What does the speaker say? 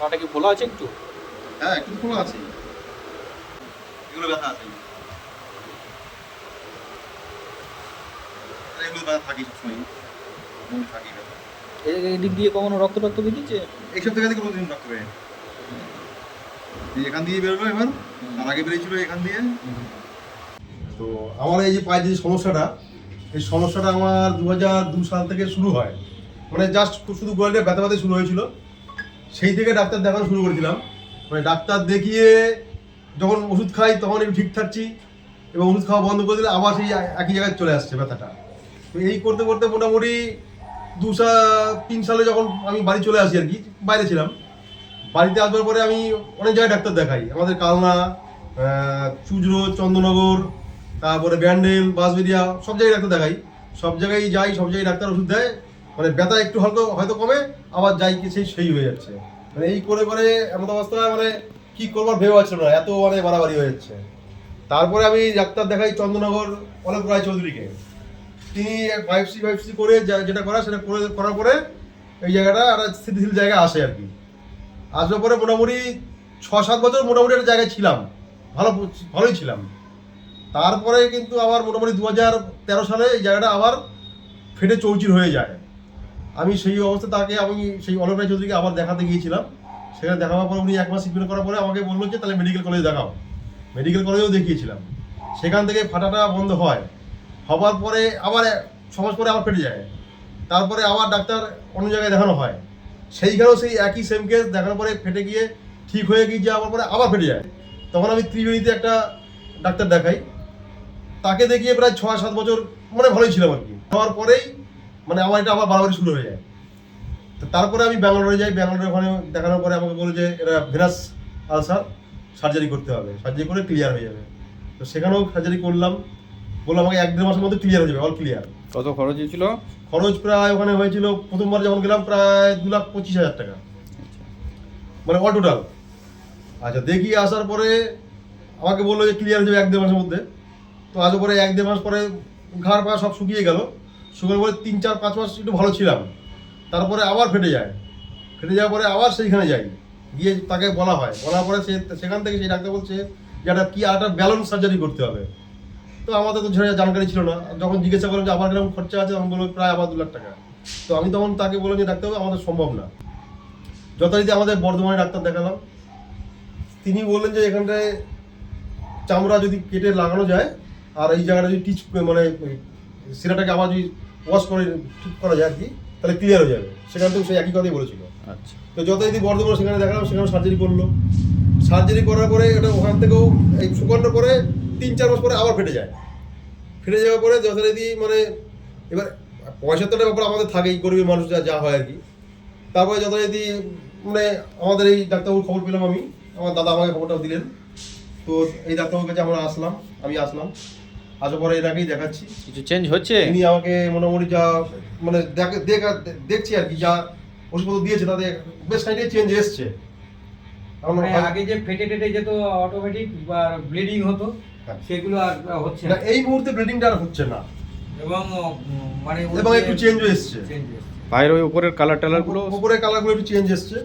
পাটা কি খোলা আছে একটু? হ্যাঁ একটু খোলা আছে, এগুলো ব্যথা আছে, এগুলো ব্যথা থাকি সবসময়, থাকি ব্যথা। এদিক দিয়ে কখনো রক্ত বেরিয়েছে? এইসব জায়গা থেকে কোনোদিন রক্ত বেরোয়, এখান দিয়ে বেরোলো এবার, তার আগে বেরিয়েছিল এখান দিয়ে। তো আমার এই যে পায়ের যে সমস্যাটা, এই সমস্যাটা আমার 2002 সাল থেকে শুরু হয়, মানে জাস্ট শুধু গোয়ালটা ব্যথা ব্যথা শুরু হয়েছিল, সেই থেকে ডাক্তার দেখানো শুরু করেছিলাম। মানে ডাক্তার দেখিয়ে যখন ওষুধ খাই তখন একটু ঠিক থাকছি, এবং ওষুধ খাওয়া বন্ধ করে দিলে আবার সেই একই জায়গায় চলে আসছে ব্যথাটা। তো এই করতে করতে মোটামুটি 2003 সালে যখন আমি বাড়ি চলে আসি আর কি, বাইরে ছিলাম, বাড়িতে আসবার পরে আমি অনেক জায়গায় ডাক্তার দেখাই, আমাদের কালনা, চুজরো, চন্দ্রনগর, তারপরে ব্যান্ডেল, বাঁশবেড়িয়া, সব জায়গায় ডাক্তার দেখাই, সব জায়গায় যাই, সব জায়গায় ডাক্তার ওষুধ দেয়, মানে ব্যথা একটু হালকা হয়তো কমে, আবার যাই কি সেই হয়ে যাচ্ছে। মানে এই করে করে এমন অবস্থায় মানে কি করবার ভেবে পাচ্ছিল না, এত মানে বাড়াবাড়ি হয়ে যাচ্ছে। তারপরে আমি ডাক্তার দেখাই চন্দ্রনগর অলোক রায় চৌধুরীকে, তিনি 5C করে যেটা করা সেটা করার পরে এই জায়গাটা একটা স্থিতিশীল জায়গায় আসে আর কি। আসবার পরে মোটামুটি 6-7 বছর মোটামুটি একটা জায়গায় ছিলাম, ভালোই ছিলাম। তারপরে কিন্তু আবার মোটামুটি 2013 সালে এই জায়গাটা আবার ফেটে চৌচির হয়ে যায়। আমি সেই অবস্থা তাকে আমি সেই অলোক রায় চৌধুরীকে আবার দেখাতে গিয়েছিলাম, সেখানে দেখাবার পরে উনি 1 মাস ট্রিটমেন্ট করার পরে আমাকে বললো যে তাহলে মেডিকেল কলেজে দেখাও। মেডিকেল কলেজেও দেখিয়েছিলাম, সেখান থেকে ফাটাটা বন্ধ হয়, হবার পরে আবার 6 মাস পরে আবার ফেটে যায়, তারপরে আবার ডাক্তার অন্য জায়গায় দেখানো হয়, সেইখানেও সেই একই সেম কেস, দেখানোর পরে ফেটে গিয়ে ঠিক হয়ে গিয়ে যাওয়ার পরে আবার ফেটে যায়। তখন আমি ত্রিবেণীতে একটা ডাক্তার দেখাই, তাকে দেখিয়ে প্রায় 6-7 বছর মানে ভালোই ছিলাম আর কি। হওয়ার পরেই মানে আমার এটা আবার বাড়াবাড়ি শুরু হয়ে যায়। তো তারপরে আমি ব্যাঙ্গালোরে যাই, ব্যাঙ্গালোরে ওখানে দেখানোর পরে আমাকে বলে যে এটা ভেনাস আলসার, সার্জারি করতে হবে, সার্জারি করে ক্লিয়ার হয়ে যাবে। তো সেখানেও সার্জারি করলাম, বললাম আমাকে 1-1.5 মাসের মধ্যে ক্লিয়ার হয়ে যাবে, অল ক্লিয়ার। কত খরচ হয়েছিল? খরচ প্রায় ওখানে হয়েছিল প্রথমবার যখন গেলাম প্রায় 2,25,000 টাকা, মানে অল টোটাল। আচ্ছা, দেখিয়ে আসার পরে আমাকে বললো যে ক্লিয়ার হয়ে যাবে 1-1.5 মাসের মধ্যে। তো আজ পরে 1-1.5 মাস পরে ঘাড় পা সব শুকিয়ে গেল, শুকানোর পরে 3-4-5 মাস একটু ভালো ছিলাম, তারপরে আবার ফেটে যায়, ফেটে যাওয়ার পরে আবার সেইখানে যাই, গিয়ে তাকে বলার পরে সেখান থেকে সেই ডাক্তার বলছে যে একটা কি একটা ব্যালেন্স সার্জারি করতে হবে। তো আমাদের তো জানকারি ছিল না, যখন জিজ্ঞাসা করলাম যে আমার কিরকম খরচা আছে, তখন বললো প্রায় আবার 2 লাখ টাকা। তো আমি তখন তাকে বললাম যে ডাক্তারবাবু আমাদের সম্ভব না, যথারীতি আমাদের বর্ধমানে ডাক্তার দেখালাম, তিনি বললেন যে এখানটায় চামড়া যদি কেটে লাগানো যায় আর এই জায়গাটা যদি মানে শিরাটাকে আবার যদি ওয়াশ করে ঠিক করা যায় আর কি, তাহলে ক্লিয়ার হয়ে যাবে। সেখান থেকে সেই একই কথাই বলেছিল। আচ্ছা, তো যথারীতি বর্ধমানে সেখানে দেখালাম, সেখানে সার্জারি করলো, সার্জারি করার পরে এটা ওখান থেকেও এই শুকানোর পরে 3-4 মাস পরে আবার ফেটে যায়, ফেটে যাওয়ার পরে যথারীতি মানে এবার পয়সার তো একটা ব্যাপার আমাদের থাকেই, গরিবের মানুষ যা হয় আর কি। তারপরে যথারীতি মানে আমাদের এই ডাক্তারবাবুর খবর পেলাম আমি, আমার দাদা আমাকে খবরটাও দিলেন। তো এই ডাক্তারবাবুর কাছে আমি আসলাম, আসার পরে এনাকেই দেখাচ্ছি। কিছু চেঞ্জ হচ্ছে? তিনি আমাকে মোটামুটি যা মানে দেখছি আর কি, যা ওষুধপত্র দিয়েছে তাতে বেশ খানিকটাই চেঞ্জ এসছে। মানে আগে যে ফেটে যেত অটোমেটিক বা ব্লিডিং হতো, হ্যাঁ, সেগুলো আর হচ্ছে না না, এই মুহূর্তে ব্লিডিংটা আর হচ্ছে না, এবং মানে এবং একটু চেঞ্জও এসছে। পায়ের ওই উপরের কালার টালার গুলো উপরে কালারগুলো একটু চেঞ্জ এসছে।